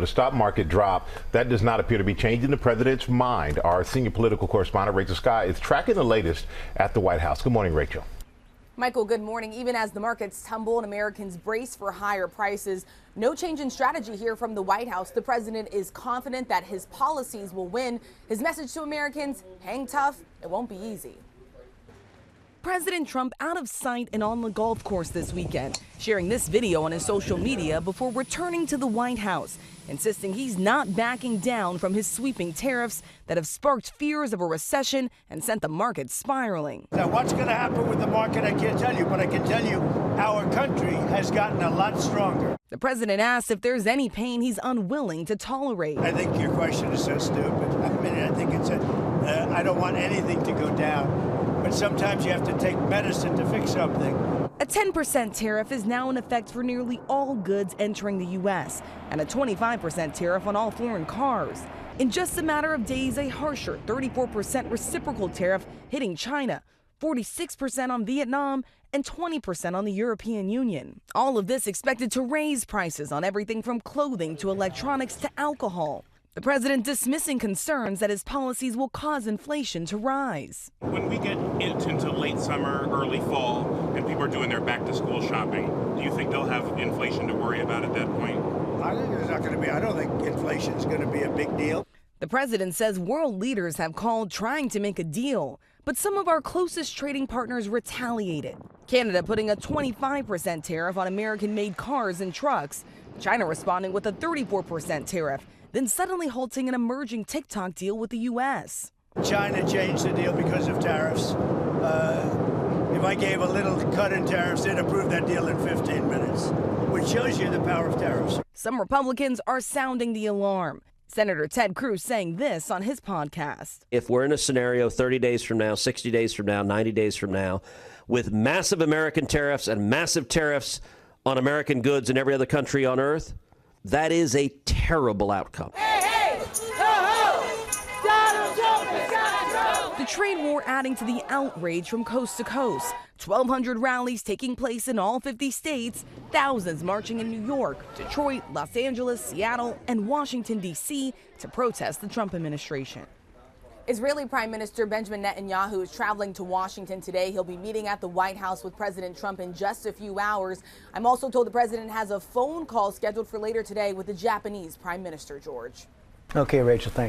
The stock market drop, that does not appear to be changing the president's mind. Our senior political correspondent, Rachel Scott, is tracking the latest at the White House. Good morning, Rachel. Michael, good morning. Even as the markets tumble and Americans brace for higher prices, no change in strategy here from the White House. The president is confident that his policies will win. His message to Americans, hang tough, it won't be easy. President Trump out of sight and on the golf course this weekend, sharing this video on his social media before returning to the White House, insisting he's not backing down from his sweeping tariffs that have sparked fears of a recession and sent the market spiraling. Now, what's going to happen with the market, I can't tell you, but I can tell you our country has gotten a lot stronger. The president asked if there's any pain he's unwilling to tolerate. I think your question is so stupid. I think it's I don't want anything to go down. But sometimes you have to take medicine to fix something. A 10% tariff is now in effect for nearly all goods entering the U.S. and a 25% tariff on all foreign cars. In just a matter of days, a harsher 34% reciprocal tariff hitting China, 46% on Vietnam, and 20% on the European Union. All of this expected to raise prices on everything from clothing to electronics to alcohol. The president dismissing concerns that his policies will cause inflation to rise. When we get into late summer, early fall, and people are doing their back-to-school shopping, do you think they'll have inflation to worry about at that point? I think there's not going to be. I don't think inflation is going to be a big deal. The president says world leaders have called trying to make a deal, but some of our closest trading partners retaliated. Canada putting a 25% tariff on American-made cars and trucks. China responding with a 34% tariff. Then suddenly halting an emerging TikTok deal with the U.S. China changed the deal because of tariffs. If I gave a little cut in tariffs, they'd approve that deal in 15 minutes, which shows you the power of tariffs. Some Republicans are sounding the alarm. Senator Ted Cruz saying this on his podcast. If we're in a scenario 30 days from now, 60 days from now, 90 days from now, with massive American tariffs and massive tariffs on American goods in every other country on earth, that is a terrible outcome. The trade war adding to the outrage from coast to coast. 1,200 rallies taking place in all 50 states, thousands marching in New York, Detroit, Los Angeles, Seattle, and Washington, D.C. to protest the Trump administration. Israeli Prime Minister Benjamin Netanyahu is traveling to Washington today. He'll be meeting at the White House with President Trump in just a few hours. I'm also told the president has a phone call scheduled for later today with the Japanese Prime Minister, George. Okay, Rachel, thanks.